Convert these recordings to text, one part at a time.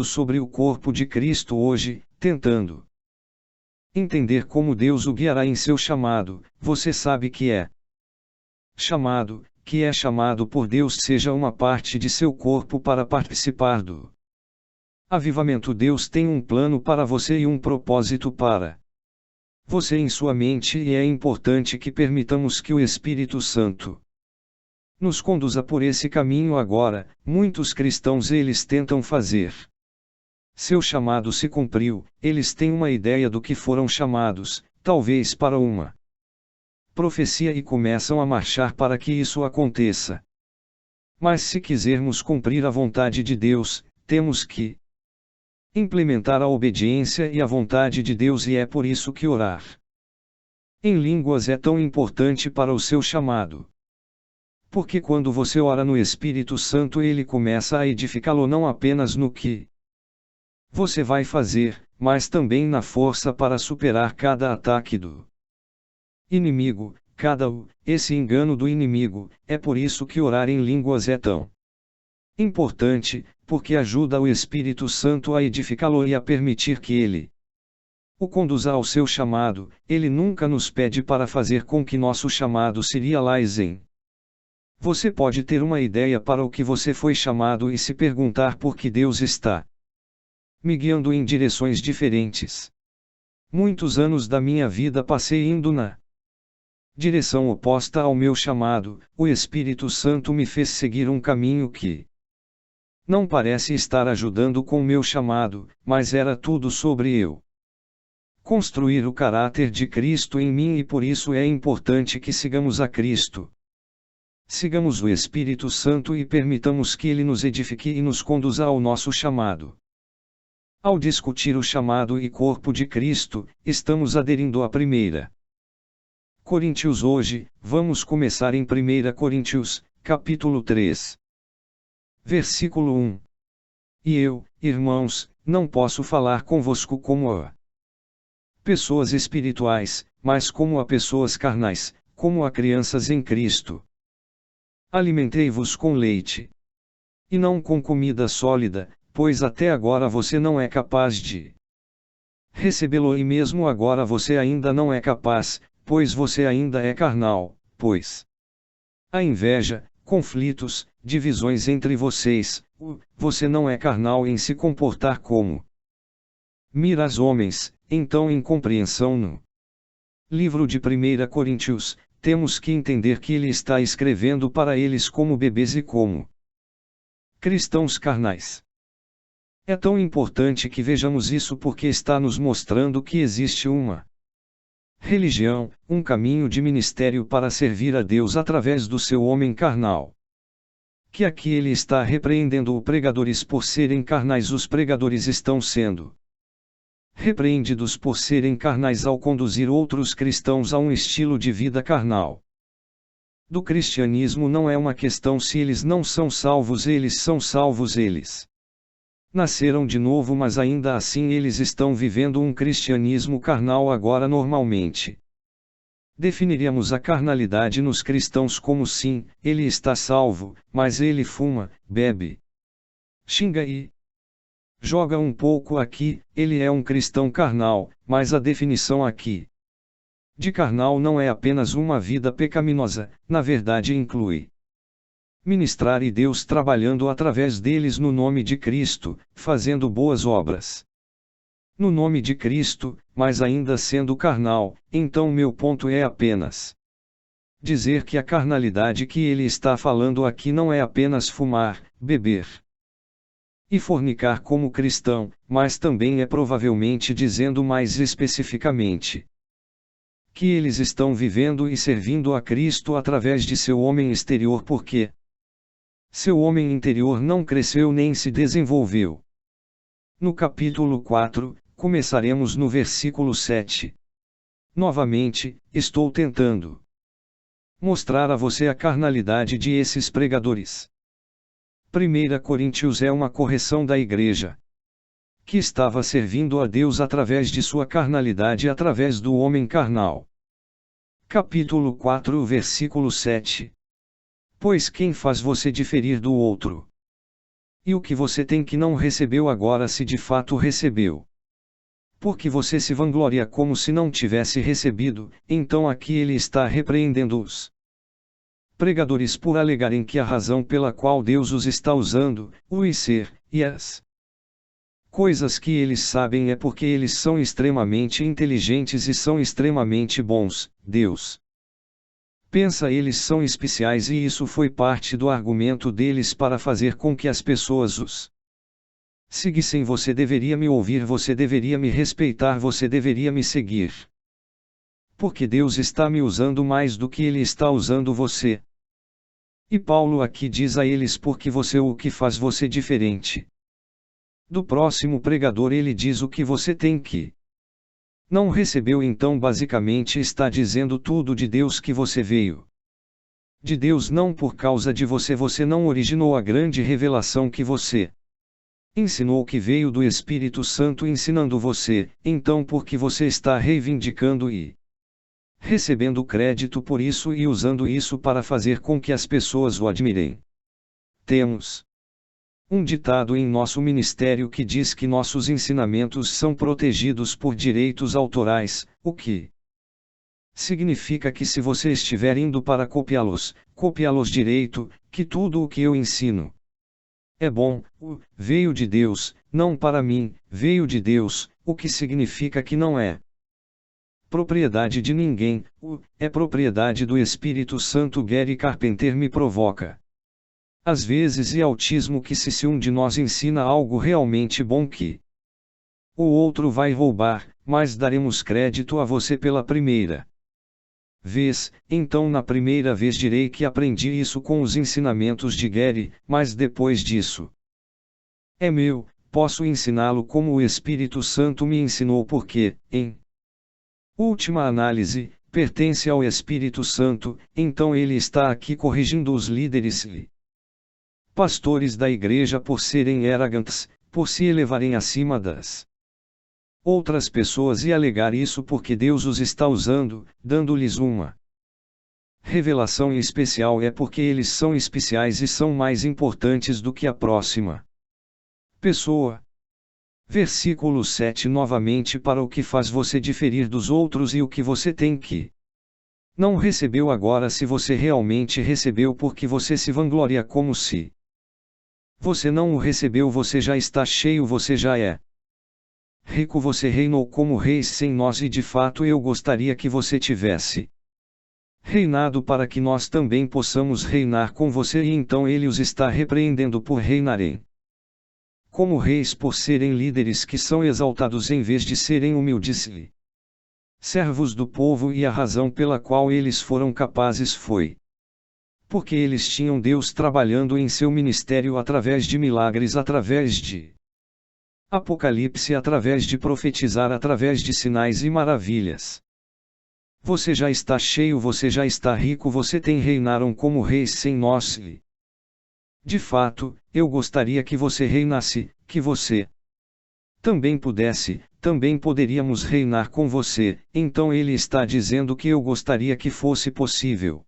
sobre o corpo de Cristo hoje, tentando entender como Deus o guiará em seu chamado. Você sabe que é chamado por Deus, seja uma parte de seu corpo para participar do avivamento. Deus tem um plano para você e um propósito para você em sua mente, e é importante que permitamos que o Espírito Santo nos conduza por esse caminho. Agora, muitos cristãos eles tentam fazer seu chamado se cumpriu, eles têm uma ideia do que foram chamados, talvez para uma profecia, e começam a marchar para que isso aconteça. Mas se quisermos cumprir a vontade de Deus, temos que implementar a obediência e a vontade de Deus, e é por isso que orar em línguas é tão importante para o seu chamado. Porque quando você ora no Espírito Santo, ele começa a edificá-lo não apenas no que você vai fazer, mas também na força para superar cada ataque do inimigo, esse engano do inimigo. É por isso que orar em línguas é tão importante, porque ajuda o Espírito Santo a edificá-lo e a permitir que ele o conduza ao seu chamado. Ele nunca nos pede para fazer com que nosso chamado se realize. Você pode ter uma ideia para o que você foi chamado e se perguntar por que Deus está me guiando em direções diferentes. Muitos anos da minha vida passei indo na direção oposta ao meu chamado. O Espírito Santo me fez seguir um caminho que não parece estar ajudando com meu chamado, mas era tudo sobre eu construir o caráter de Cristo em mim, e por isso é importante que sigamos a Cristo. Sigamos o Espírito Santo e permitamos que ele nos edifique e nos conduza ao nosso chamado. Ao discutir o chamado e corpo de Cristo, estamos aderindo a 1 Coríntios. Hoje, vamos começar em 1 Coríntios, capítulo 3. Versículo 1. E eu, irmãos, não posso falar convosco como a pessoas espirituais, mas como a pessoas carnais, como a crianças em Cristo. Alimentei-vos com leite, e não com comida sólida, pois até agora você não é capaz de recebê-lo, e mesmo agora você ainda não é capaz, pois você ainda é carnal. Pois há inveja, conflitos, divisões entre vocês. Você não é carnal em se comportar como miras homens. Então, em compreensão no livro de 1 Coríntios, temos que entender que ele está escrevendo para eles como bebês e como cristãos carnais. É tão importante que vejamos isso, porque está nos mostrando que existe uma religião, um caminho de ministério para servir a Deus através do seu homem carnal. Que aqui ele está repreendendo os pregadores por serem carnais. Os pregadores estão sendo repreendidos por serem carnais ao conduzir outros cristãos a um estilo de vida carnal. Do cristianismo não é uma questão se eles não são salvos, eles são salvos, eles nasceram de novo, mas ainda assim eles estão vivendo um cristianismo carnal. Agora, normalmente definiríamos a carnalidade nos cristãos como: sim, ele está salvo, mas ele fuma, bebe, xinga e joga um pouco aqui. Ele é um cristão carnal. Mas a definição aqui de carnal não é apenas uma vida pecaminosa, na verdade inclui ministrar e Deus trabalhando através deles no nome de Cristo, fazendo boas obras no nome de Cristo, mas ainda sendo carnal. Então meu ponto é apenas dizer que a carnalidade que ele está falando aqui não é apenas fumar, beber e fornicar como cristão, mas também é provavelmente dizendo mais especificamente que eles estão vivendo e servindo a Cristo através de seu homem exterior, porque seu homem interior não cresceu nem se desenvolveu. No capítulo 4, começaremos no versículo 7. Novamente, estou tentando mostrar a você a carnalidade de esses pregadores. 1 Coríntios é uma correção da igreja que estava servindo a Deus através de sua carnalidade, através do homem carnal. Capítulo 4, versículo 7. Pois quem faz você diferir do outro? E o que você tem que não recebeu agora se de fato recebeu. Porque você se vangloria como se não tivesse recebido, então aqui ele está repreendendo os pregadores por alegarem que a razão pela qual Deus os está usando, o ser, e as coisas que eles sabem é porque eles são extremamente inteligentes e são extremamente bons. Deus pensa eles são especiais e isso foi parte do argumento deles para fazer com que as pessoas os seguissem. Você deveria me ouvir, você deveria me respeitar, você deveria me seguir. Porque Deus está me usando mais do que Ele está usando você. E Paulo aqui diz a eles porque você o que faz você diferente do próximo pregador. Ele diz o que você tem que não recebeu, então basicamente está dizendo tudo de Deus que você veio de Deus não por causa de você. Você não originou a grande revelação que você ensinou, que veio do Espírito Santo ensinando você, então porque você está reivindicando e recebendo crédito por isso e usando isso para fazer com que as pessoas o admirem. Temos um ditado em nosso ministério que diz que nossos ensinamentos são protegidos por direitos autorais, o que significa que se você estiver indo para copiá-los direito, que tudo o que eu ensino é bom, veio de Deus, não para mim, veio de Deus, o que significa que não é propriedade de ninguém, é propriedade do Espírito Santo. Gary Carpenter me provoca às vezes e autismo que se um de nós ensina algo realmente bom que o outro vai roubar, mas daremos crédito a você pela primeira vez, então na primeira vez direi que aprendi isso com os ensinamentos de Gary, mas depois disso é meu, posso ensiná-lo como o Espírito Santo me ensinou porque, em última análise, pertence ao Espírito Santo. Então ele está aqui corrigindo os líderes e pastores da igreja por serem arrogantes, por se elevarem acima das outras pessoas e alegar isso porque Deus os está usando, dando-lhes uma revelação especial. É porque eles são especiais e são mais importantes do que a próxima pessoa. Versículo 7 novamente: para o que faz você diferir dos outros e o que você tem que não recebeu agora. Se você realmente recebeu, porque você se vangloria como se você não o recebeu, você já está cheio, você já é rico, você reinou como rei sem nós e de fato eu gostaria que você tivesse reinado para que nós também possamos reinar com você. E então ele os está repreendendo por reinarem como reis, por serem líderes que são exaltados em vez de serem humildes e servos do povo. E a razão pela qual eles foram capazes foi porque eles tinham Deus trabalhando em seu ministério através de milagres, através de Apocalipse, através de profetizar, através de sinais e maravilhas. Você já está cheio, você já está rico, você tem reinaram como reis sem nós e de fato, eu gostaria que você reinasse, que você também pudesse, também poderíamos reinar com você. Então ele está dizendo que eu gostaria que fosse possível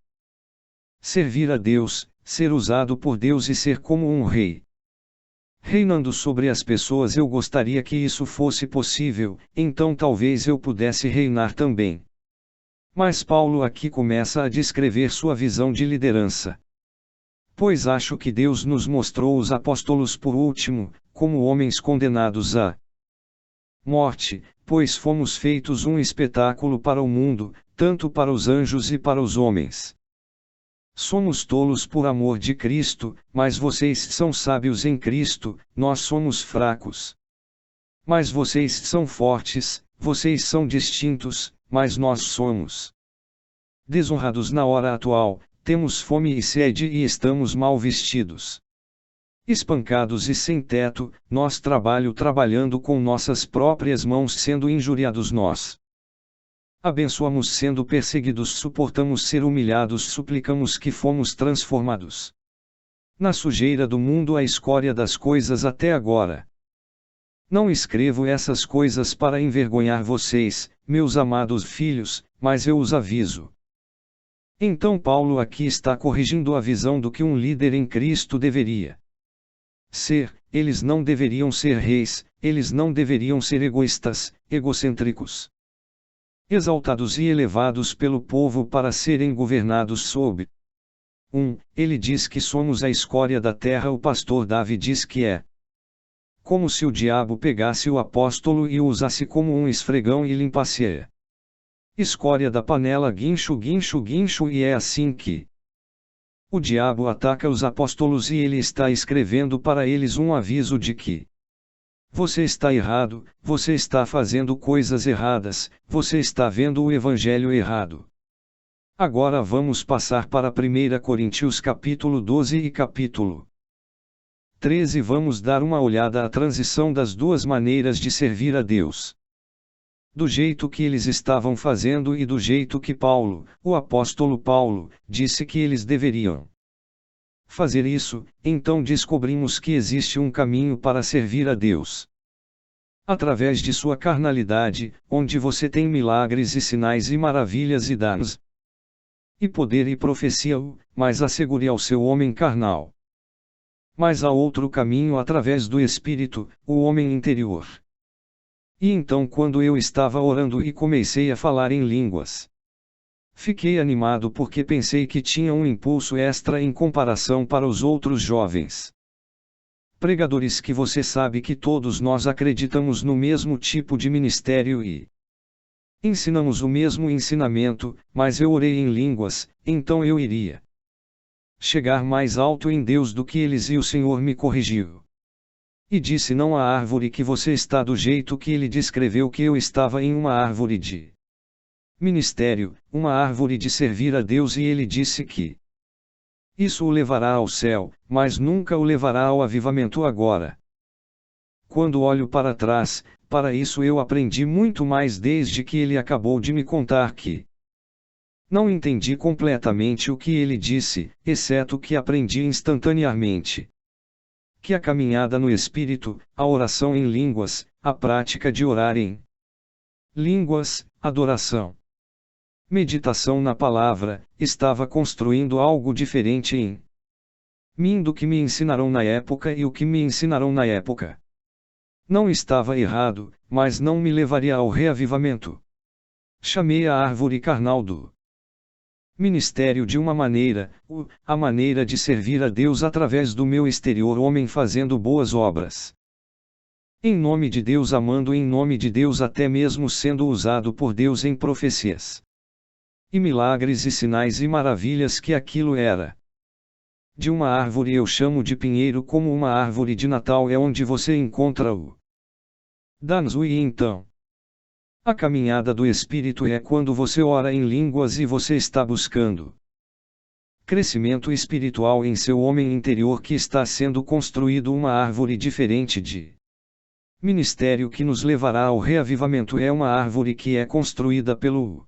servir a Deus, ser usado por Deus e ser como um rei reinando sobre as pessoas. Eu gostaria que isso fosse possível, então talvez eu pudesse reinar também. Mas Paulo aqui começa a descrever sua visão de liderança. Pois acho que Deus nos mostrou os apóstolos por último, como homens condenados à morte, pois fomos feitos um espetáculo para o mundo, tanto para os anjos e para os homens. Somos tolos por amor de Cristo, mas vocês são sábios em Cristo. Nós somos fracos, mas vocês são fortes. Vocês são distintos, mas nós somos desonrados na hora atual. Temos fome e sede e estamos mal vestidos, espancados e sem teto. Nós trabalhando com nossas próprias mãos, sendo injuriados. Nós abençoamos sendo perseguidos, suportamos ser humilhados, suplicamos que fomos transformados na sujeira do mundo, a escória das coisas até agora. Não escrevo essas coisas para envergonhar vocês, meus amados filhos, mas eu os aviso. Então Paulo aqui está corrigindo a visão do que um líder em Cristo deveria Eles não deveriam ser reis, eles não deveriam ser egoístas, egocêntricos. Exaltados e elevados pelo povo para serem governados sob. Ele diz que somos a escória da terra. O pastor Davi diz que é como se o diabo pegasse o apóstolo e o usasse como um esfregão e limpasse a escória da panela, guincho, guincho, guincho, e é assim que o diabo ataca os apóstolos e ele está escrevendo para eles um aviso de que você está errado, você está fazendo coisas erradas, você está vendo o evangelho errado. Agora vamos passar para 1 Coríntios capítulo 12 e capítulo 13. Vamos dar uma olhada à transição das duas maneiras de servir a Deus. Do jeito que eles estavam fazendo e do jeito que Paulo, o apóstolo Paulo, disse que eles deveriam fazer isso, então descobrimos que existe um caminho para servir a Deus. Através de sua carnalidade, onde você tem milagres e sinais e maravilhas e dons, e poder e profecia, mas assegure ao seu homem carnal. Mas há outro caminho através do Espírito, o homem interior. E então quando eu estava orando e comecei a falar em línguas, fiquei animado porque pensei que tinha um impulso extra em comparação para os outros jovens pregadores, que você sabe que todos nós acreditamos no mesmo tipo de ministério e ensinamos o mesmo ensinamento, mas eu orei em línguas, então eu iria chegar mais alto em Deus do que eles, e o Senhor me corrigiu. E disse: não há árvore que você está do jeito que ele descreveu que eu estava, em uma árvore de ministério, uma árvore de servir a Deus, e ele disse que isso o levará ao céu, mas nunca o levará ao avivamento. Agora, quando olho para trás, para isso eu aprendi muito mais desde que ele acabou de me contar que não entendi completamente o que ele disse, exceto que aprendi instantaneamente que a caminhada no Espírito, a oração em línguas, a prática de orar em línguas, adoração, meditação na palavra, estava construindo algo diferente em mim do que me ensinaram na época, e o que me ensinaram na época não estava errado, mas não me levaria ao reavivamento. Chamei a árvore carnal do ministério de uma maneira, a maneira de servir a Deus através do meu exterior homem, fazendo boas obras em nome de Deus, amando em nome de Deus, até mesmo sendo usado por Deus em profecias e milagres e sinais e maravilhas, que aquilo era. De uma árvore eu chamo de pinheiro, como uma árvore de Natal é onde você encontra o danzo. E então a caminhada do Espírito é quando você ora em línguas e você está buscando crescimento espiritual em seu homem interior, que está sendo construído uma árvore diferente de ministério que nos levará ao reavivamento. É uma árvore que é construída pelo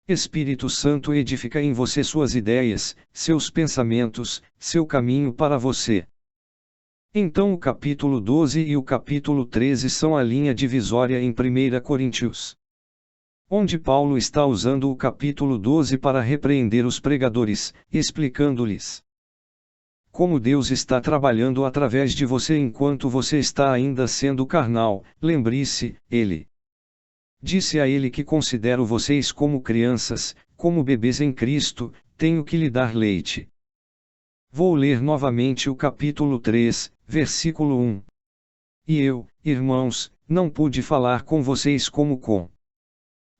Espírito Santo, edifica em você suas ideias, seus pensamentos, seu caminho para você. Então o capítulo 12 e o capítulo 13 são a linha divisória em 1 Coríntios, onde Paulo está usando o capítulo 12 para repreender os pregadores, explicando-lhes como Deus está trabalhando através de você enquanto você está ainda sendo carnal. Lembre-se, ele disse a ele que considero vocês como crianças, como bebês em Cristo, tenho que lhe dar leite. Vou ler novamente o capítulo 3, versículo 1. E eu, irmãos, não pude falar com vocês como com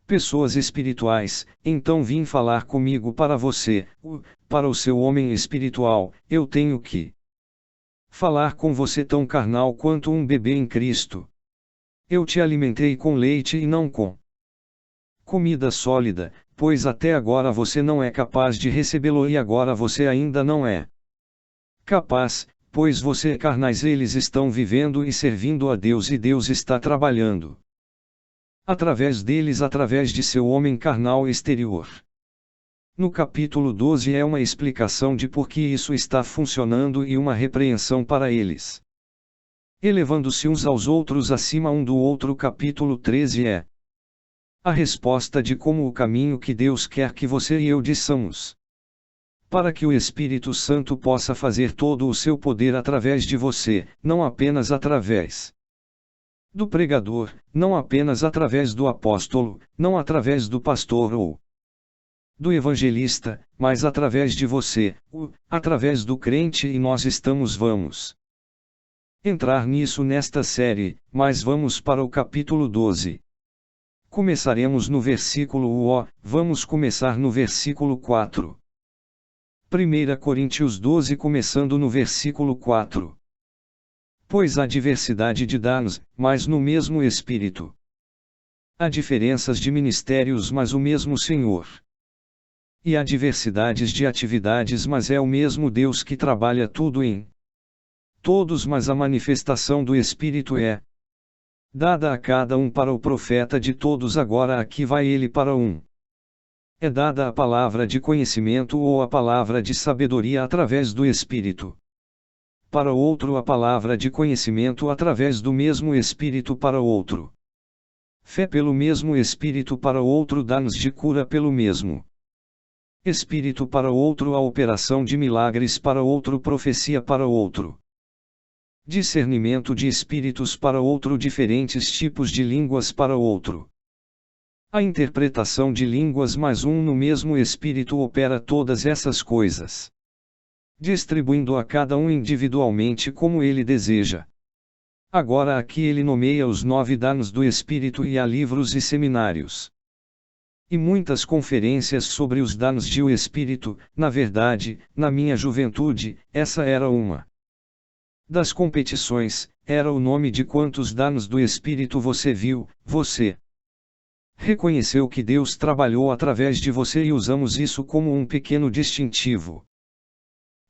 pessoas espirituais, então vim falar comigo para você, para o seu homem espiritual. Eu tenho que falar com você tão carnal quanto um bebê em Cristo. Eu te alimentei com leite e não com comida sólida, pois até agora você não é capaz de recebê-lo, e agora você ainda não é capaz, pois você é carnais. Eles estão vivendo e servindo a Deus, e Deus está trabalhando através deles, através de seu homem carnal exterior. No capítulo 12 é uma explicação de por que isso está funcionando e uma repreensão para eles, elevando-se uns aos outros acima um do outro. Capítulo 13 é a resposta de como o caminho que Deus quer que você e eu discamos para que o Espírito Santo possa fazer todo o seu poder através de você, não apenas através do pregador, não apenas através do apóstolo, não através do pastor ou do evangelista, mas através de você, através do crente, e nós vamos entrar nisso nesta série, mas vamos para o capítulo 12. Começaremos no versículo vamos começar no versículo 4. 1 Coríntios 12 começando no versículo 4. Pois há diversidade de dons, mas no mesmo Espírito. Há diferenças de ministérios, mas o mesmo Senhor. E há diversidades de atividades, mas é o mesmo Deus que trabalha tudo em todos, mas a manifestação do Espírito é dada a cada um. Para o profeta de todos, agora aqui vai ele para um. É dada a palavra de conhecimento ou a palavra de sabedoria através do Espírito. Para outro, a palavra de conhecimento através do mesmo Espírito. Para outro, fé pelo mesmo Espírito. Para outro, dons de cura pelo mesmo Espírito. Para outro, a operação de milagres. Para outro, profecia. Para outro, discernimento de espíritos. Para outro, diferentes tipos de línguas. Para outro, a interpretação de línguas. Mas um no mesmo Espírito opera todas essas coisas, distribuindo a cada um individualmente como ele deseja. Agora aqui ele nomeia os 9 dons do Espírito, e há livros e seminários e muitas conferências sobre os dons do Espírito. Na verdade, na minha juventude, essa era uma das competições, era o nome de quantos dons do Espírito você viu, você reconheceu que Deus trabalhou através de você, e usamos isso como um pequeno distintivo.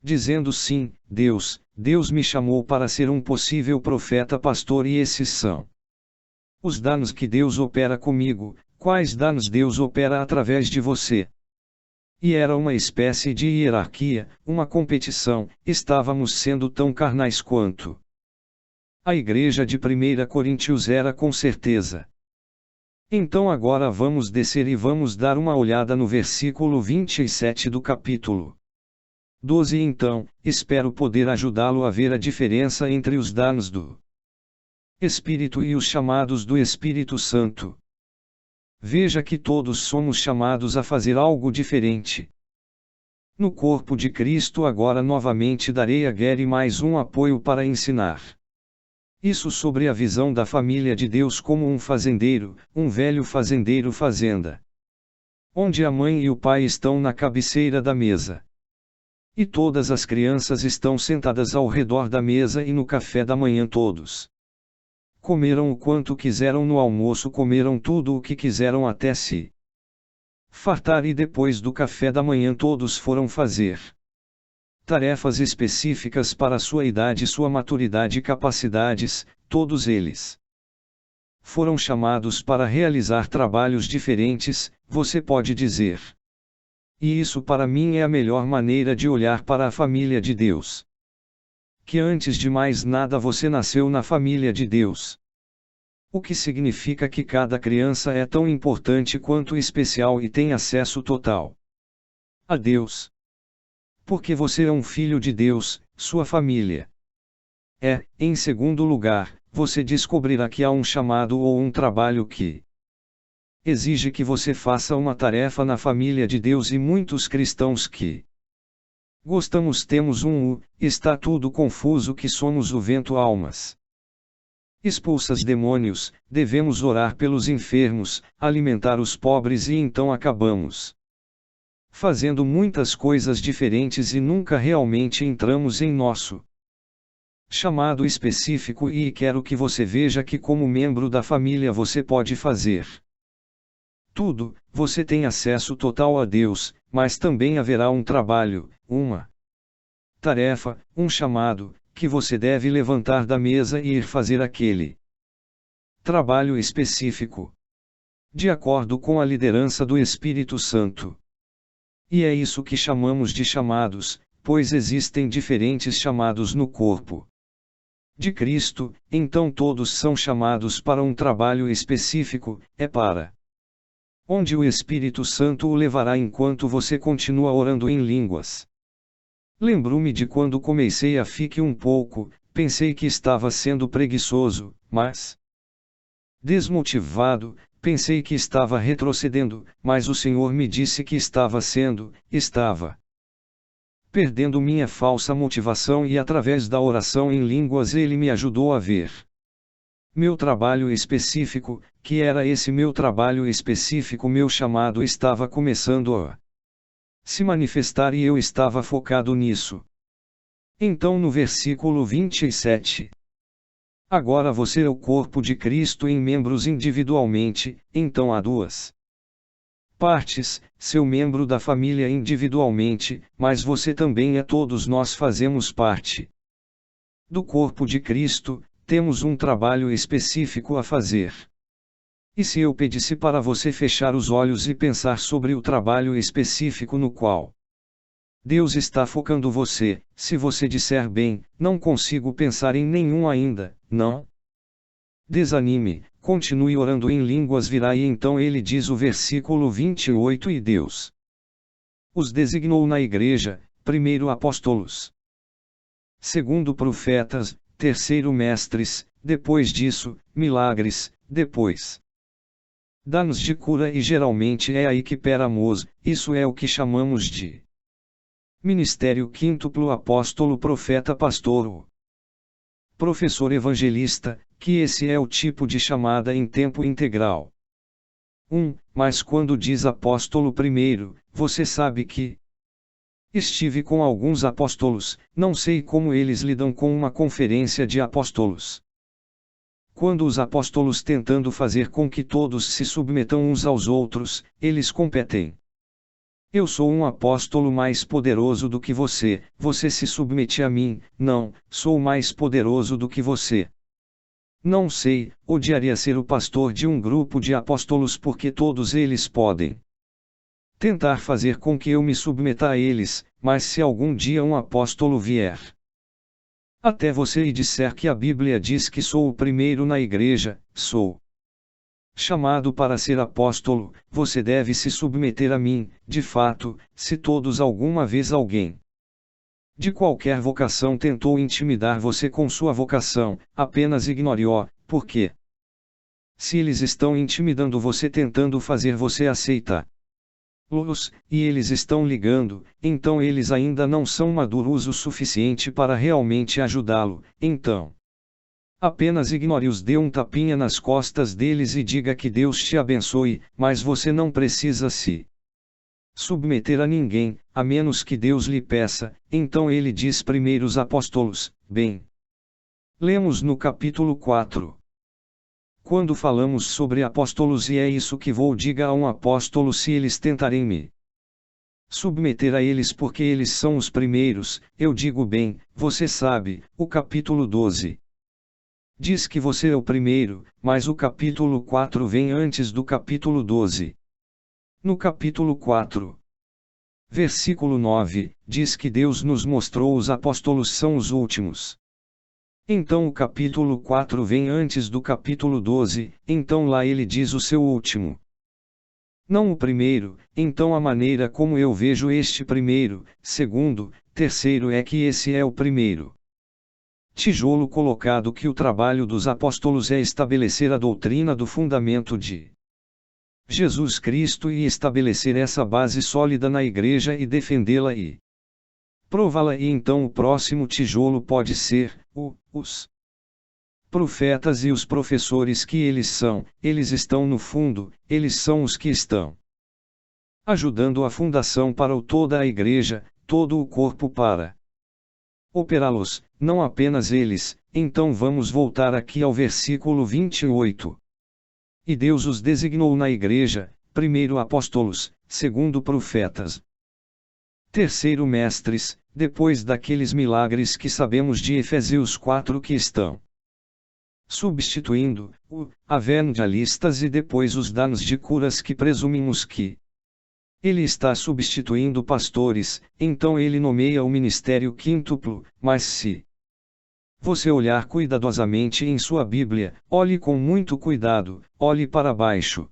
Dizendo sim, Deus me chamou para ser um possível profeta, pastor, e esses são os dons que Deus opera comigo. Quais dons Deus opera através de você? E era uma espécie de hierarquia, uma competição. Estávamos sendo tão carnais quanto a igreja de 1 Coríntios era, com certeza. Então agora vamos descer e vamos dar uma olhada no versículo 27 do capítulo 12. Então, espero poder ajudá-lo a ver a diferença entre os dons do Espírito e os chamados do Espírito Santo. Veja que todos somos chamados a fazer algo diferente no corpo de Cristo. Agora novamente darei a Gary mais um apoio para ensinar isso sobre a visão da família de Deus como um fazendeiro, um velho fazendeiro fazenda, onde a mãe e o pai estão na cabeceira da mesa, e todas as crianças estão sentadas ao redor da mesa, e no café da manhã todos comeram o quanto quiseram, no almoço comeram tudo o que quiseram até se fartar, e depois do café da manhã todos foram fazer tarefas específicas para sua idade, sua maturidade e capacidades. Todos eles foram chamados para realizar trabalhos diferentes. Você pode dizer, e isso para mim é a melhor maneira de olhar para a família de Deus, que antes de mais nada você nasceu na família de Deus. O que significa que cada criança é tão importante quanto especial e tem acesso total a Deus. Porque você é um filho de Deus, sua família é. Em segundo lugar, você descobrirá que há um chamado ou um trabalho que exige que você faça uma tarefa na família de Deus, e muitos cristãos que gostamos temos está tudo confuso, que somos o vento, almas expulsas, demônios, devemos orar pelos enfermos, alimentar os pobres, e então acabamos fazendo muitas coisas diferentes e nunca realmente entramos em nosso chamado específico. E quero que você veja que como membro da família você pode fazer tudo, você tem acesso total a Deus, mas também haverá um trabalho, uma tarefa, um chamado, que você deve levantar da mesa e ir fazer aquele trabalho específico, de acordo com a liderança do Espírito Santo. E é isso que chamamos de chamados, pois existem diferentes chamados no corpo de Cristo. Então todos são chamados para um trabalho específico, é para onde o Espírito Santo o levará enquanto você continua orando em línguas. Lembro-me de quando comecei a fique um pouco, pensei que estava sendo preguiçoso, mas desmotivado, pensei que estava retrocedendo, mas o Senhor me disse que estava perdendo minha falsa motivação e através da oração em línguas ele me ajudou a ver meu trabalho específico, que era esse meu trabalho específico, meu chamado estava começando a se manifestar e eu estava focado nisso. Então no versículo 27. Agora você é o corpo de Cristo em membros individualmente, então há duas partes, seu membro da família individualmente, mas você também é, todos nós fazemos parte do corpo de Cristo, temos um trabalho específico a fazer. E se eu pedisse para você fechar os olhos e pensar sobre o trabalho específico no qual Deus está focando você, se você disser bem, não consigo pensar em nenhum ainda, não desanime, continue orando em línguas virá e então ele diz o versículo 28 e Deus os designou na igreja, primeiro apóstolos, segundo profetas, terceiro mestres, depois disso, milagres, depois danos de cura e geralmente é aí que peramos, isso é o que chamamos de ministério quíntuplo apóstolo profeta pastor ou professor evangelista, que esse é o tipo de chamada em tempo integral. Mas quando diz apóstolo primeiro, você sabe que estive com alguns apóstolos, não sei como eles lidam com uma conferência de apóstolos. Quando os apóstolos tentando fazer com que todos se submetam uns aos outros, eles competem. Eu sou um apóstolo mais poderoso do que você, você se submete a mim, não, sou mais poderoso do que você. Não sei, odiaria ser o pastor de um grupo de apóstolos porque todos eles podem tentar fazer com que eu me submeta a eles, mas se algum dia um apóstolo vier até você e disser que a Bíblia diz que sou o primeiro na igreja, sou chamado para ser apóstolo, você deve se submeter a mim, de fato, se todos alguma vez alguém de qualquer vocação tentou intimidar você com sua vocação, apenas ignore-o, porque se eles estão intimidando você tentando fazer você aceitar e eles estão ligando, então eles ainda não são maduros o suficiente para realmente ajudá-lo, então apenas ignore-os, dê um tapinha nas costas deles e diga que Deus te abençoe, mas você não precisa se submeter a ninguém, a menos que Deus lhe peça. Então ele diz primeiros apóstolos, bem. Lemos no capítulo 4. Quando falamos sobre apóstolos e é isso que vou diga a um apóstolo se eles tentarem me submeter a eles porque eles são os primeiros, eu digo bem, você sabe, o capítulo 12. Diz que você é o primeiro, mas o capítulo 4 vem antes do capítulo 12. No capítulo 4, versículo 9, diz que Deus nos mostrou os apóstolos são os últimos. Então o capítulo 4 vem antes do capítulo 12, então lá ele diz o seu último. Não o primeiro, então a maneira como eu vejo este primeiro, segundo, terceiro é que esse é o primeiro tijolo colocado que o trabalho dos apóstolos é estabelecer a doutrina do fundamento de Jesus Cristo e estabelecer essa base sólida na igreja e defendê-la e prová-la e então o próximo tijolo pode ser, os profetas e os professores que eles estão no fundo, eles são os que estão ajudando a fundação para toda a igreja, todo o corpo para operá-los, não apenas eles. Então vamos voltar aqui ao versículo 28. E Deus os designou na igreja, primeiro apóstolos, segundo profetas, terceiro mestres, depois daqueles milagres que sabemos de Efésios 4 que estão substituindo evangelistas e depois os danos de curas que presumimos que ele está substituindo pastores, então ele nomeia o ministério quíntuplo, mas se você olhar cuidadosamente em sua Bíblia, olhe com muito cuidado, olhe para baixo.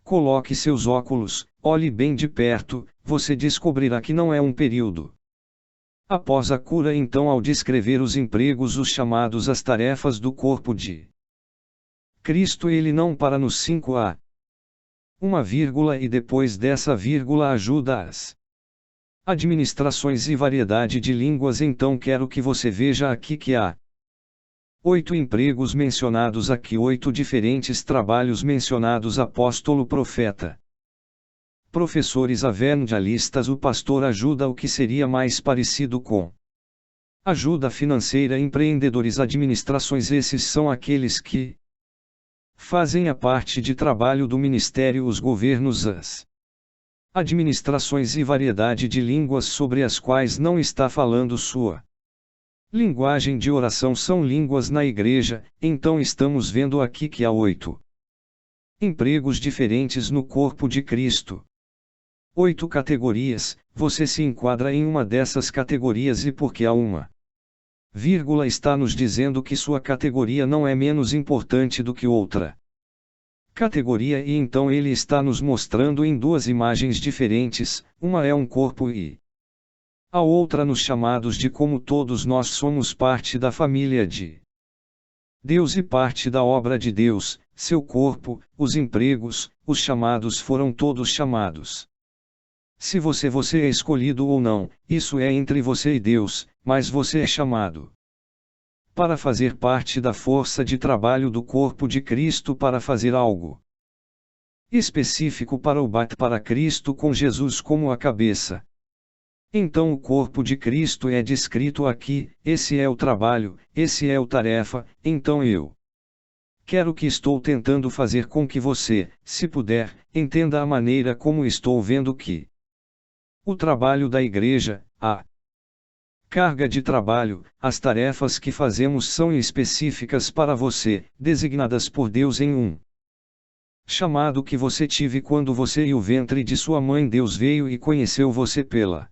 Coloque seus óculos, olhe bem de perto, você descobrirá que não é um período Após a cura, então, ao descrever os empregos, os chamados, as tarefas do corpo de Cristo, ele não para nos 5a, uma vírgula, e depois dessa vírgula ajuda as administrações e variedade de línguas. Então quero que você veja aqui que há 8 empregos mencionados aqui, 8 diferentes trabalhos mencionados: apóstolo, profeta, professores, evangelistas. O pastor ajuda, o que seria mais parecido com ajuda financeira, empreendedores, administrações. Esses são aqueles que fazem a parte de trabalho do ministério, os governos, as administrações e variedade de línguas sobre as quais não está falando sua linguagem de oração, são línguas na igreja. Então estamos vendo aqui que há 8 empregos diferentes no corpo de Cristo. 8 categorias, você se enquadra em uma dessas categorias, e porque há uma vírgula está nos dizendo que sua categoria não é menos importante do que outra categoria, e então ele está nos mostrando em 2 imagens diferentes, uma é um corpo e a outra nos chamados de como todos nós somos parte da família de Deus e parte da obra de Deus, seu corpo. Os empregos, os chamados foram todos chamados. Se você é escolhido ou não, isso é entre você e Deus, mas você é chamado para fazer parte da força de trabalho do corpo de Cristo, para fazer algo específico para o bate para Cristo, com Jesus como a cabeça. Então o corpo de Cristo é descrito aqui, esse é o trabalho, esse é o tarefa. Então eu quero que estou tentando fazer com que você, se puder, entenda a maneira como estou vendo que o trabalho da igreja, a carga de trabalho, as tarefas que fazemos são específicas para você, designadas por Deus em um chamado que você tive quando você e o ventre de sua mãe. Deus veio e conheceu você pela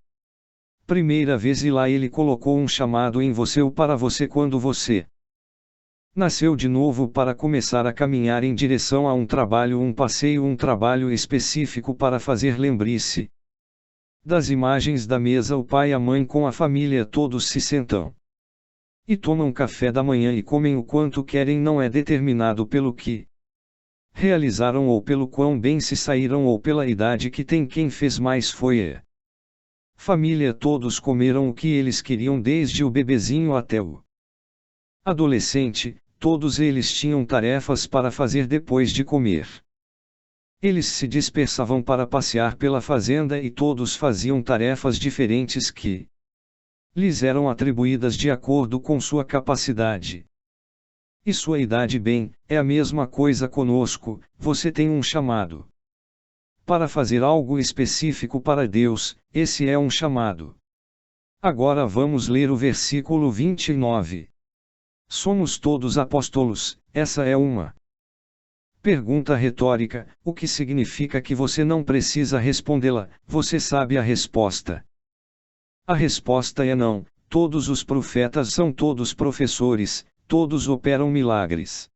primeira vez, e lá ele colocou um chamado em você ou para você quando você nasceu de novo, para começar a caminhar em direção a um trabalho, um passeio, um trabalho específico para fazer. Lembre-se das imagens da mesa: o pai e a mãe com a família, todos se sentam e tomam café da manhã e comem o quanto querem. Não é determinado pelo que realizaram ou pelo quão bem se saíram ou pela idade que tem. Quem fez mais foi a família. Todos comeram o que eles queriam, desde o bebezinho até o adolescente. Todos eles tinham tarefas para fazer depois de comer. Eles se dispersavam para passear pela fazenda e todos faziam tarefas diferentes que lhes eram atribuídas de acordo com sua capacidade e sua idade. Bem, é a mesma coisa conosco. Você tem um chamado para fazer algo específico para Deus, esse é um chamado. Agora vamos ler o versículo 29. Somos todos apóstolos, essa é uma pergunta retórica, o que significa que você não precisa respondê-la, você sabe a resposta. A resposta é não. Todos os profetas são todos professores, todos operam milagres.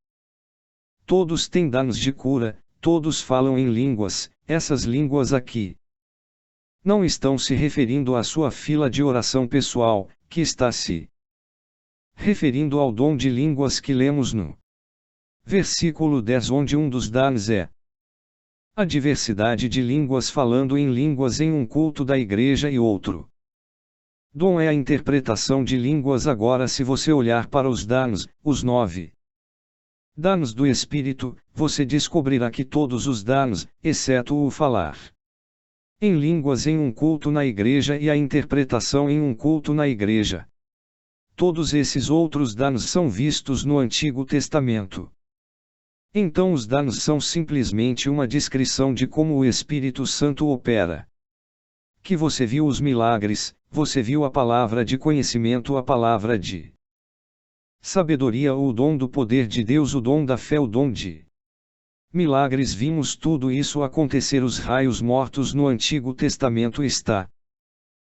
Todos têm dons de cura, todos falam em línguas. Essas línguas aqui não estão se referindo à sua fila de oração pessoal, que está se referindo ao dom de línguas que lemos no versículo 10, onde um dos dons é a diversidade de línguas, falando em línguas em um culto da igreja, e outro dom é a interpretação de línguas. Agora, se você olhar para os dons, os 9 dons do Espírito, você descobrirá que todos os dons, exceto o falar em línguas em um culto na igreja e a interpretação em um culto na igreja, todos esses outros dons são vistos no Antigo Testamento. Então os dons são simplesmente uma descrição de como o Espírito Santo opera. Que você viu os milagres, você viu a palavra de conhecimento, a palavra de sabedoria, o dom do poder de Deus, o dom da fé, o dom de milagres. Vimos tudo isso acontecer. Os raios mortos no Antigo Testamento está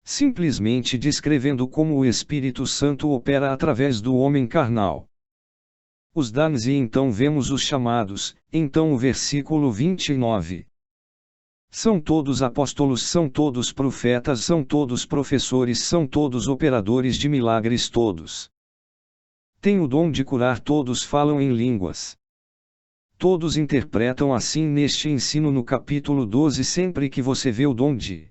simplesmente descrevendo como o Espírito Santo opera através do homem carnal. Os dons, e então vemos os chamados. Então o versículo 29 São todos apóstolos, são todos profetas, são todos professores, são todos operadores de milagres, todos têm o dom de curar, todos falam em línguas. Todos interpretam assim neste ensino no capítulo 12, sempre que você vê o dom de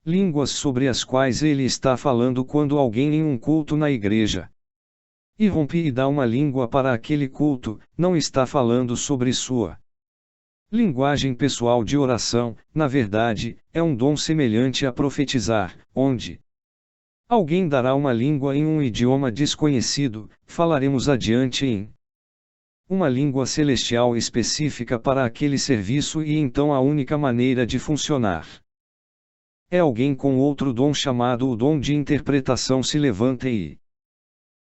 línguas sobre as quais ele está falando quando alguém em um culto na igreja irrompe e dá uma língua para aquele culto, não está falando sobre sua linguagem pessoal de oração, na verdade, é um dom semelhante a profetizar, onde alguém dará uma língua em um idioma desconhecido, falaremos adiante em uma língua celestial específica para aquele serviço e então a única maneira de funcionar é alguém com outro dom chamado o dom de interpretação se levanta e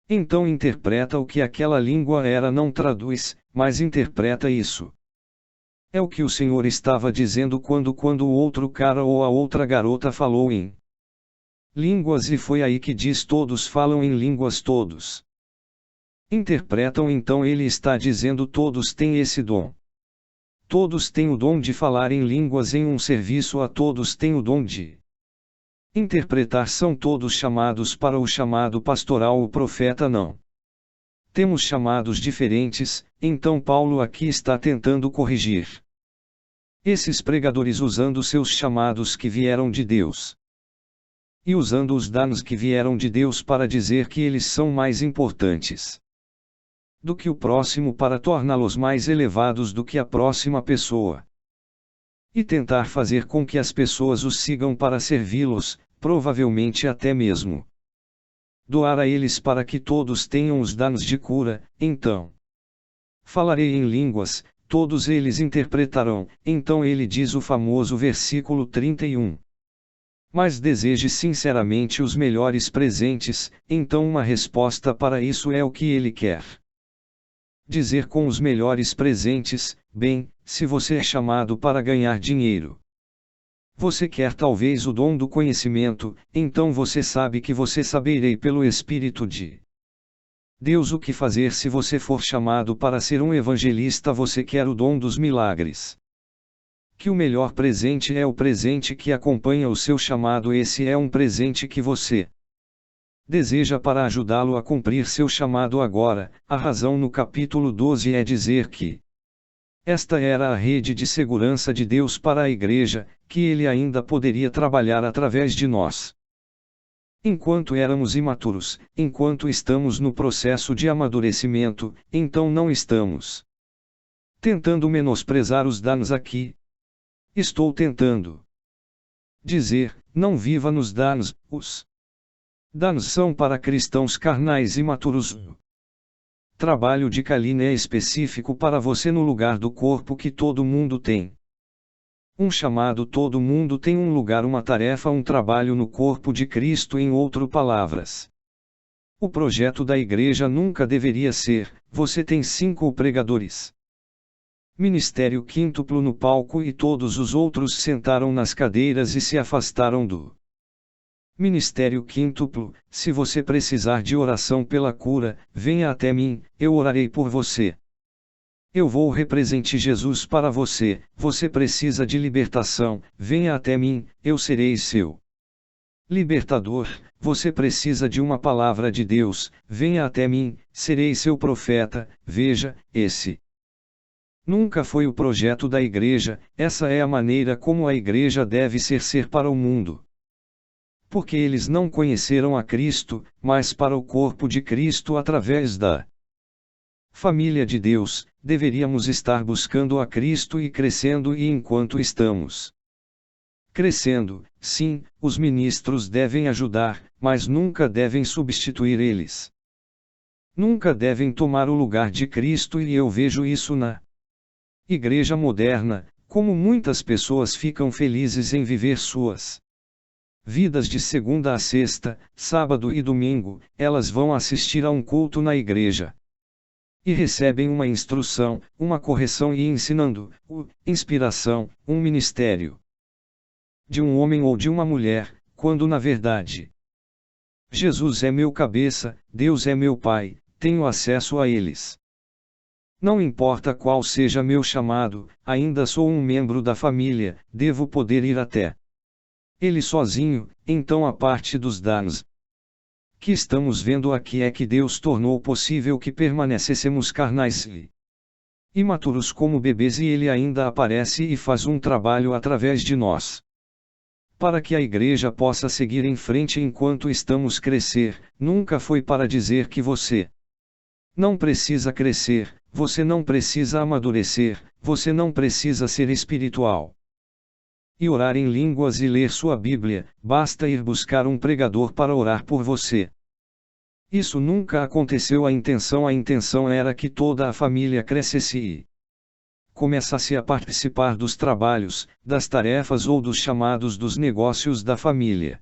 então interpreta o que aquela língua era, não traduz, mas interpreta isso. É o que o Senhor estava dizendo quando o outro cara ou a outra garota falou em línguas, e foi aí que diz todos falam em línguas, todos interpretam, então ele está dizendo todos têm esse dom. Todos têm o dom de falar em línguas em um serviço, a todos têm o dom de interpretar, são todos chamados para o chamado pastoral, o profeta não. Temos chamados diferentes, então Paulo aqui está tentando corrigir esses pregadores usando seus chamados que vieram de Deus. E usando os danos que vieram de Deus para dizer que eles são mais importantes do que o próximo, para torná-los mais elevados do que a próxima pessoa. E tentar fazer com que as pessoas os sigam para servi-los, provavelmente até mesmo doar a eles para que todos tenham os danos de cura. Então falarei em línguas, todos eles interpretarão. Então ele diz o famoso versículo 31. Mas deseje sinceramente os melhores presentes, então uma resposta para isso é o que ele quer dizer com os melhores presentes. Bem, se você é chamado para ganhar dinheiro, você quer talvez o dom do conhecimento, então você sabe que você saberei pelo Espírito de Deus o que fazer. Se você for chamado para ser um evangelista, você quer o dom dos milagres. Que o melhor presente é o presente que acompanha o seu chamado, esse é um presente que você deseja para ajudá-lo a cumprir seu chamado agora. A razão no capítulo 12 é dizer que esta era a rede de segurança de Deus para a igreja, que ele ainda poderia trabalhar através de nós. Enquanto éramos imaturos, enquanto estamos no processo de amadurecimento, então não estamos tentando menosprezar os danos aqui. Estou tentando dizer, não viva nos danos, os danos são para cristãos carnais imaturos. Trabalho de Kalina é específico para você no lugar do corpo que todo mundo tem. Um chamado, todo mundo tem um lugar, uma tarefa, um trabalho no corpo de Cristo. Em outras palavras, o projeto da igreja nunca deveria ser: você tem 5 pregadores, ministério quíntuplo no palco e todos os outros sentaram nas cadeiras e se afastaram do ministério quíntuplo. Se você precisar de oração pela cura, venha até mim, eu orarei por você. Eu vou representar Jesus para você. Você precisa de libertação, venha até mim, eu serei seu libertador. Você precisa de uma palavra de Deus, venha até mim, serei seu profeta. Veja, esse nunca foi o projeto da igreja, essa é a maneira como a igreja deve ser para o mundo. Porque eles não conheceram a Cristo, mas para o corpo de Cristo através da família de Deus, deveríamos estar buscando a Cristo e crescendo, e enquanto estamos crescendo, sim, os ministros devem ajudar, mas nunca devem substituir eles. Nunca devem tomar o lugar de Cristo, e eu vejo isso na igreja moderna, como muitas pessoas ficam felizes em viver suas vidas de segunda a sexta, sábado e domingo, elas vão assistir a um culto na igreja e recebem uma instrução, uma correção e ensinando, inspiração, um ministério de um homem ou de uma mulher, quando na verdade Jesus é meu cabeça, Deus é meu Pai, tenho acesso a eles. Não importa qual seja meu chamado, ainda sou um membro da família, devo poder ir até ele sozinho. Então a parte dos danos que estamos vendo aqui é que Deus tornou possível que permanecêssemos carnais e imaturos como bebês, e Ele ainda aparece e faz um trabalho através de nós, para que a igreja possa seguir em frente enquanto estamos crescer. Nunca foi para dizer que você não precisa crescer, você não precisa amadurecer, você não precisa ser espiritual e orar em línguas e ler sua Bíblia, basta ir buscar um pregador para orar por você. Isso nunca aconteceu. A intenção era que toda a família crescesse e começasse a participar dos trabalhos, das tarefas ou dos chamados dos negócios da família.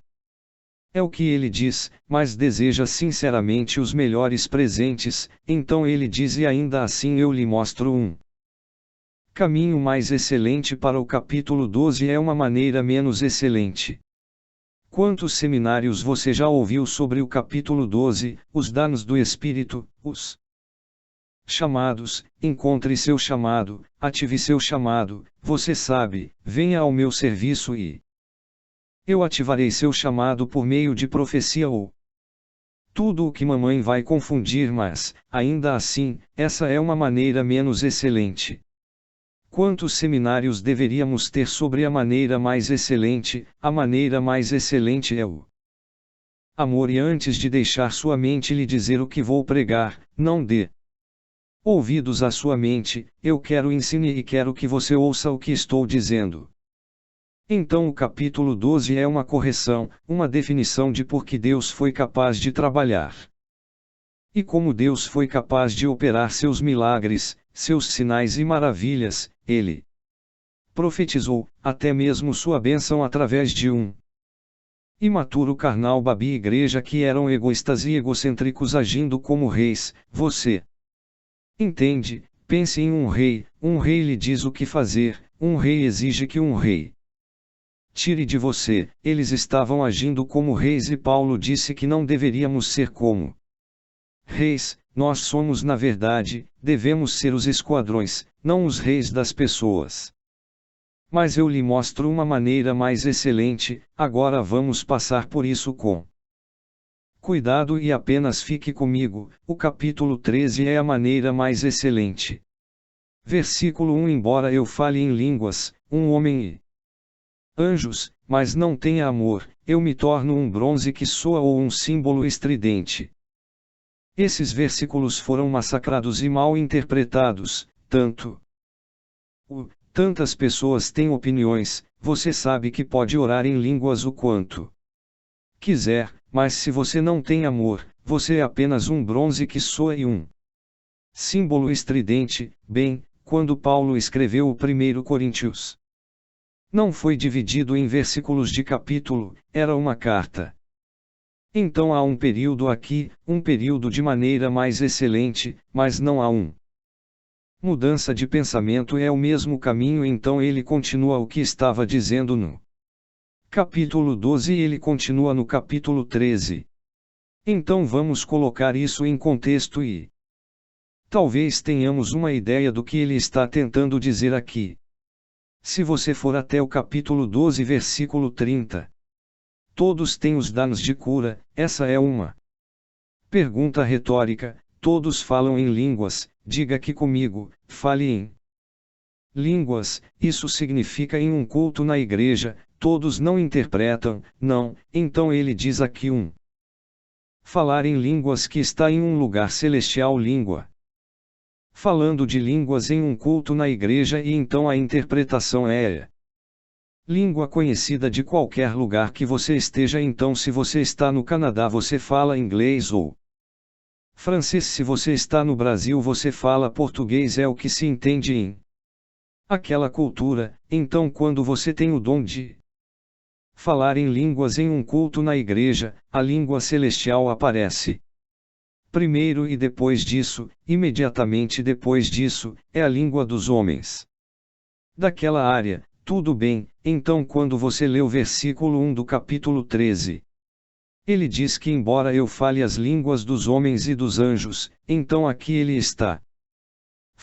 É o que ele diz, mas deseja sinceramente os melhores presentes. Então ele diz: e ainda assim eu lhe mostro um caminho mais excelente. Para o capítulo 12 é uma maneira menos excelente. Quantos seminários você já ouviu sobre o capítulo 12, os danos do Espírito, os chamados? Encontre seu chamado, ative seu chamado, você sabe, venha ao meu serviço e eu ativarei seu chamado por meio de profecia ou tudo o que mamãe vai confundir, mas, ainda assim, essa é uma maneira menos excelente. Quantos seminários deveríamos ter sobre a maneira mais excelente? A maneira mais excelente é o amor. E antes de deixar sua mente lhe dizer o que vou pregar, não dê ouvidos à sua mente. Eu quero ensinar e quero que você ouça o que estou dizendo. Então o capítulo 12 é uma correção, uma definição de por que Deus foi capaz de trabalhar. E como Deus foi capaz de operar seus milagres, seus sinais e maravilhas. Ele profetizou, até mesmo sua bênção através de um imaturo carnal babi. Igreja que eram egoístas e egocêntricos agindo como reis. Você entende? Pense em um rei lhe diz o que fazer, um rei exige que um rei tire de você. Eles estavam agindo como reis e Paulo disse que não deveríamos ser como reis. Nós somos, na verdade, devemos ser os esquadrões, não os reis das pessoas. Mas eu lhe mostro uma maneira mais excelente. Agora vamos passar por isso com cuidado e apenas fique comigo. O capítulo 13 é a maneira mais excelente. Versículo 1: embora eu fale em línguas, um homem e anjos, mas não tenha amor, eu me torno um bronze que soa ou um símbolo estridente. Esses versículos foram massacrados e mal interpretados, tantas pessoas têm opiniões. Você sabe que pode orar em línguas o quanto quiser, mas se você não tem amor, você é apenas um bronze que soa e um símbolo estridente. Bem, quando Paulo escreveu o 1 Coríntios, não foi dividido em versículos de capítulo, era uma carta. Então há um período aqui, um período de maneira mais excelente, mas não há mudança de pensamento. É o mesmo caminho. Então ele continua o que estava dizendo no capítulo 12 e ele continua no capítulo 13. Então vamos colocar isso em contexto e talvez tenhamos uma ideia do que ele está tentando dizer aqui. Se você for até o capítulo 12 versículo 30. Todos têm os danos de cura. Essa é uma pergunta retórica. Todos falam em línguas. Diga aqui comigo, fale em línguas. Isso significa em um culto na igreja. Todos não interpretam, não. Então ele diz aqui falar em línguas que está em um lugar celestial. Língua. Falando de línguas em um culto na igreja. E então a interpretação é língua conhecida de qualquer lugar que você esteja. Então se você está no Canadá você fala inglês ou francês. Se você está no Brasil você fala português. É o que se entende em aquela cultura. Então quando você tem o dom de falar em línguas em um culto na igreja, a língua celestial aparece primeiro e depois disso, imediatamente depois disso, é a língua dos homens daquela área. Tudo bem, então quando você lê o versículo 1 do capítulo 13, ele diz que embora eu fale as línguas dos homens e dos anjos, então aqui ele está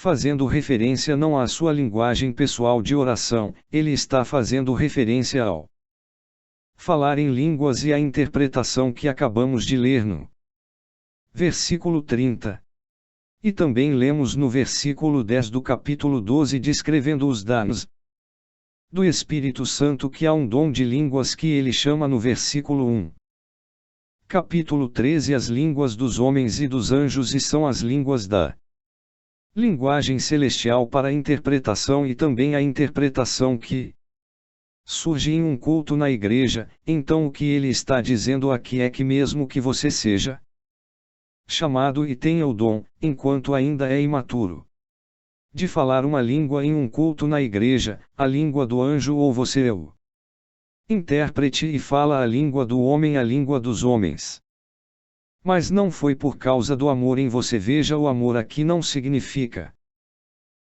Fazendo referência não à sua linguagem pessoal de oração, ele está fazendo referência ao falar em línguas e à interpretação que acabamos de ler no versículo 30. E também lemos no versículo 10 do capítulo 12 descrevendo os dons do Espírito Santo que há um dom de línguas que ele chama no versículo 1. Capítulo 13 As línguas dos homens e dos anjos e são as línguas da linguagem celestial para a interpretação e também a interpretação que surge em um culto na igreja. Então o que ele está dizendo aqui é que mesmo que você seja chamado e tenha o dom, enquanto ainda é imaturo, de falar uma língua em um culto na igreja, a língua do anjo ou você é o intérprete e fala a língua do homem, a língua dos homens. Mas não foi por causa do amor em você. Veja, o amor aqui não significa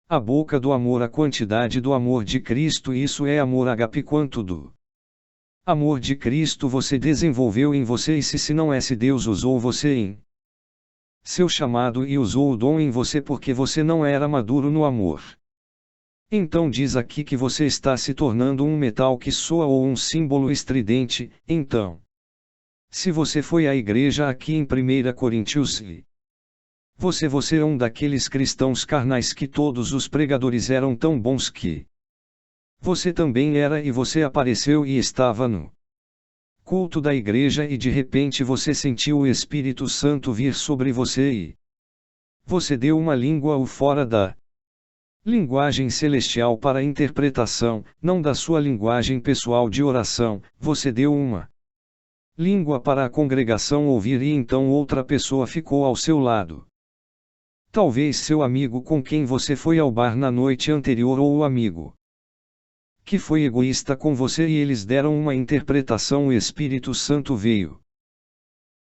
a boca do amor, a quantidade do amor de Cristo. Isso é amor ágape. Quanto do amor de Cristo você desenvolveu em você, e se não é, se Deus usou você em seu chamado e usou o dom em você porque você não era maduro no amor. Então diz aqui que você está se tornando um metal que soa ou um símbolo estridente. Então, se você foi à igreja aqui em 1 Coríntios e você é um daqueles cristãos carnais que todos os pregadores eram tão bons que você também era, e você apareceu e estava no culto da igreja e de repente você sentiu o Espírito Santo vir sobre você e você deu uma língua ou fora da linguagem celestial para a interpretação, não da sua linguagem pessoal de oração. Você deu uma língua para a congregação ouvir e então outra pessoa ficou ao seu lado. Talvez seu amigo com quem você foi ao bar na noite anterior, ou o amigo que foi egoísta com você, e eles deram uma interpretação. O Espírito Santo veio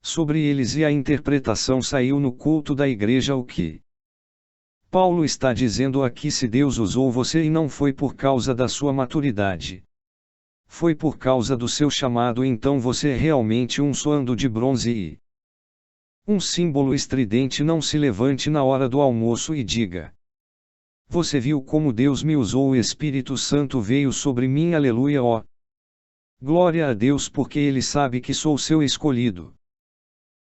sobre eles e a interpretação saiu no culto da igreja. O que Paulo está dizendo aqui: se Deus usou você e não foi por causa da sua maturidade, foi por causa do seu chamado, então você é realmente um soando de bronze e um símbolo estridente. Não se levante na hora do almoço e diga: você viu como Deus me usou, o Espírito Santo veio sobre mim, aleluia, ó glória a Deus, porque Ele sabe que sou seu escolhido.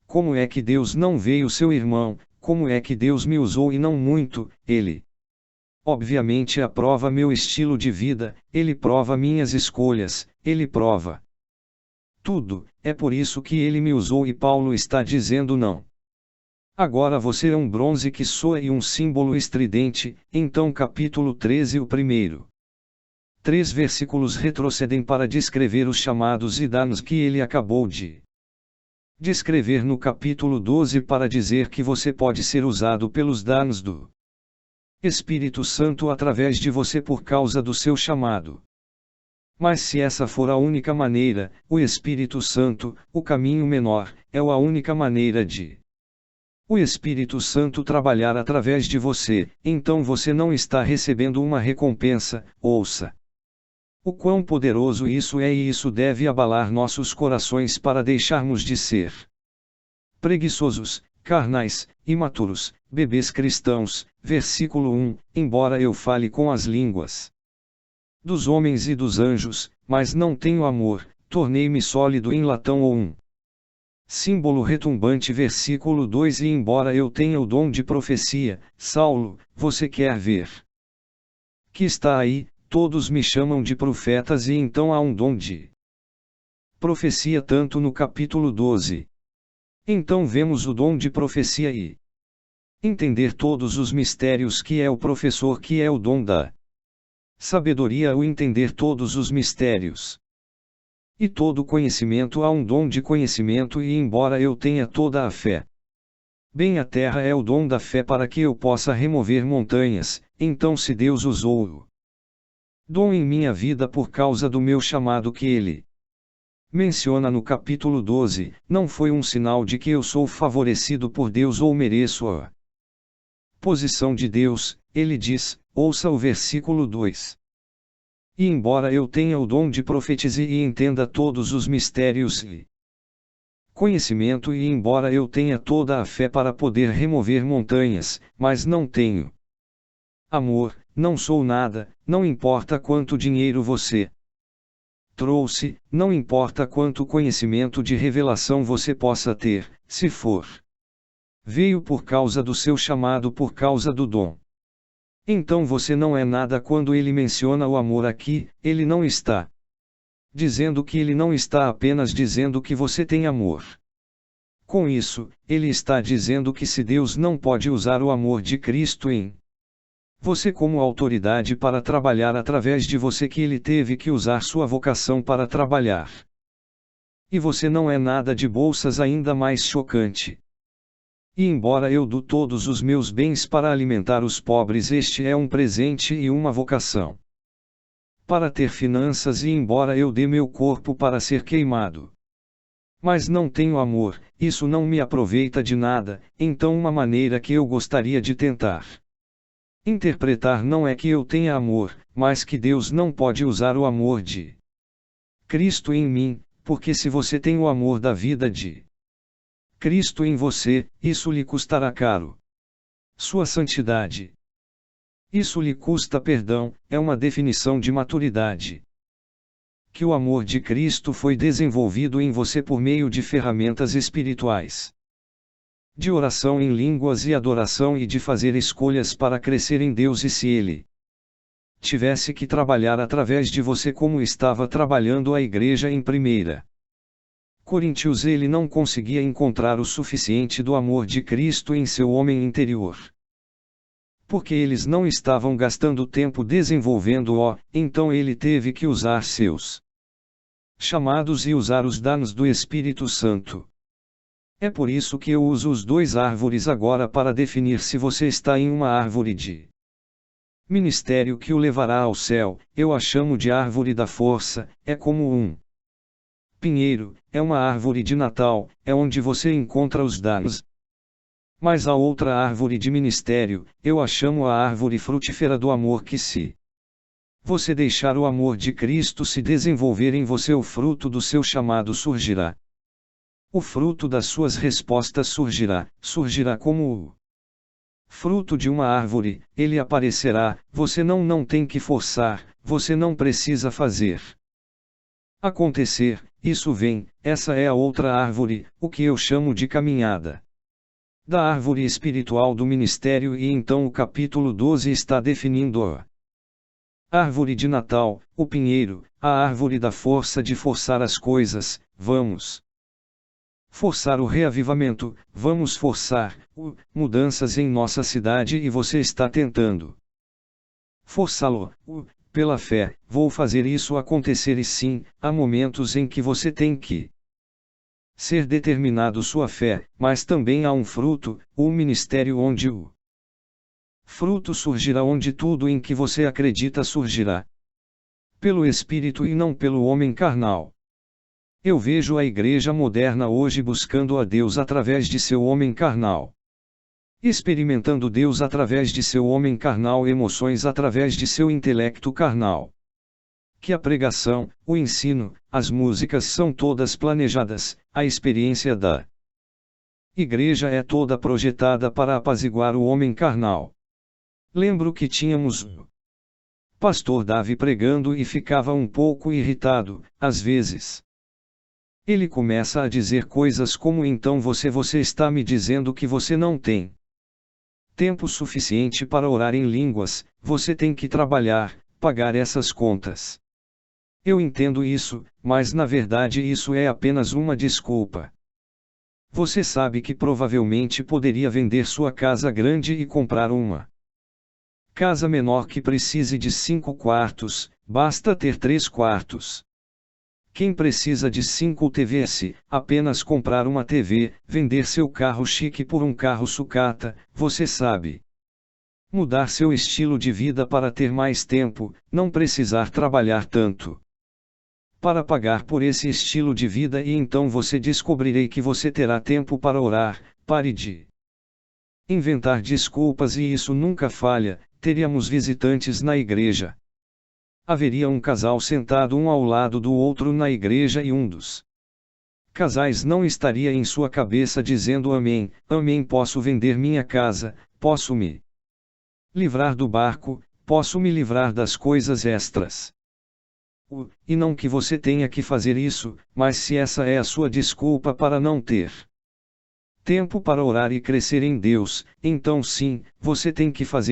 Como é que Deus não veio, seu irmão? Como é que Deus me usou e não muito? Ele obviamente aprova meu estilo de vida, Ele prova minhas escolhas, Ele prova tudo. É por isso que Ele me usou. E Paulo está dizendo: não. Agora você é um bronze que soa e um símbolo estridente. Então capítulo 13 o primeiro 3 versículos retrocedem para descrever os chamados e danos que ele acabou de descrever no capítulo 12 para dizer que você pode ser usado pelos danos do Espírito Santo através de você por causa do seu chamado. Mas se essa for a única maneira, o Espírito Santo, o caminho menor, é a única maneira de o Espírito Santo trabalhar através de você, então você não está recebendo uma recompensa. Ouça o quão poderoso isso é, e isso deve abalar nossos corações para deixarmos de ser preguiçosos, carnais, imaturos, bebês cristãos. Versículo 1: embora eu fale com as línguas dos homens e dos anjos, mas não tenho amor, tornei-me sólido em latão ou um símbolo retumbante. Versículo 2: e embora eu tenha o dom de profecia, Saulo, você quer ver que está aí, todos me chamam de profetas, e então há um dom de profecia tanto no capítulo 12. Então vemos o dom de profecia e entender todos os mistérios, que é o professor, que é o dom da sabedoria, o entender todos os mistérios e todo conhecimento. Há um dom de conhecimento. E embora eu tenha toda a fé, bem, a terra é o dom da fé para que eu possa remover montanhas. Então se Deus usou o dom em minha vida por causa do meu chamado que ele menciona no capítulo 12, não foi um sinal de que eu sou favorecido por Deus ou mereço a posição de Deus. Ele diz, ouça o versículo 2. E embora eu tenha o dom de profetizar e entenda todos os mistérios e conhecimento, e embora eu tenha toda a fé para poder remover montanhas, mas não tenho Amor, não sou nada, não importa quanto dinheiro você trouxe, não importa quanto conhecimento de revelação você possa ter, se for. Veio por causa do seu chamado, por causa do dom. Então você não é nada. Quando ele menciona o amor aqui, ele não está dizendo que ele não está apenas dizendo que você tem amor. Com isso, ele está dizendo que se Deus não pode usar o amor de Cristo em você como autoridade para trabalhar através de você, que ele teve que usar sua vocação para trabalhar. E você não é nada de bolsas. Ainda mais chocante. E embora eu dou todos os meus bens para alimentar os pobres, este é um presente e uma vocação. Para ter finanças, e embora eu dê meu corpo para ser queimado, mas não tenho amor, isso não me aproveita de nada. Então uma maneira que eu gostaria de tentar interpretar não é que eu tenha amor, mas que Deus não pode usar o amor de Cristo em mim, porque se você tem o amor da vida de Cristo em você, isso lhe custará caro. Sua santidade. Isso lhe custa perdão, é uma definição de maturidade. Que o amor de Cristo foi desenvolvido em você por meio de ferramentas espirituais, de oração em línguas e adoração, e de fazer escolhas para crescer em Deus. E se Ele tivesse que trabalhar através de você como estava trabalhando a igreja em 1 Coríntios, ele não conseguia encontrar o suficiente do amor de Cristo em seu homem interior. Porque eles não estavam gastando tempo desenvolvendo-o, então ele teve que usar seus chamados e usar os dons do Espírito Santo. É por isso que eu uso os dois árvores agora para definir se você está em uma árvore de ministério que o levará ao céu. Eu a chamo de árvore da força. É como um pinheiro, é uma árvore de Natal, é onde você encontra os dons. Mas a outra árvore de ministério, eu a chamo a árvore frutífera do amor, que se você deixar o amor de Cristo se desenvolver em você, o fruto do seu chamado surgirá. O fruto das suas respostas surgirá como o fruto de uma árvore, ele aparecerá. Você não tem que forçar, você não precisa fazer acontecer, isso vem. Essa é a outra árvore, o que eu chamo de caminhada da árvore espiritual do ministério. E então o capítulo 12 está definindo a árvore de Natal, o pinheiro, a árvore da força, de forçar as coisas. Vamos forçar o reavivamento, vamos forçar mudanças em nossa cidade, e você está tentando forçá-lo pela fé. Vou fazer isso acontecer. E sim, há momentos em que você tem que ser determinado sua fé, mas também há um fruto, o ministério, onde o fruto surgirá, onde tudo em que você acredita surgirá pelo Espírito e não pelo homem carnal. Eu vejo a igreja moderna hoje buscando a Deus através de seu homem carnal, experimentando Deus através de seu homem carnal, emoções através de seu intelecto carnal. Que a pregação, o ensino, as músicas são todas planejadas, a experiência da igreja é toda projetada para apaziguar o homem carnal. Lembro que tínhamos o pastor Davi pregando e ficava um pouco irritado, às vezes. Ele começa a dizer coisas como: então você está me dizendo que você não tem tempo suficiente para orar em línguas, você tem que trabalhar, pagar essas contas. Eu entendo isso, mas na verdade isso é apenas uma desculpa. Você sabe que provavelmente poderia vender sua casa grande e comprar uma casa menor que precise de 5 quartos, basta ter 3 quartos. Quem precisa de 5 TVs, apenas comprar uma TV, vender seu carro chique por um carro sucata, você sabe. Mudar seu estilo de vida para ter mais tempo, não precisar trabalhar tanto para pagar por esse estilo de vida, e então você descobrirei que você terá tempo para orar. Pare de inventar desculpas, e isso nunca falha. Teríamos visitantes na igreja. Haveria um casal sentado um ao lado do outro na igreja, e um dos casais não estaria em sua cabeça dizendo: amém, amém, posso vender minha casa, posso me livrar do barco, posso me livrar das coisas extras. E não que você tenha que fazer isso, mas se essa é a sua desculpa para não ter tempo para orar e crescer em Deus, então sim, você tem que fazer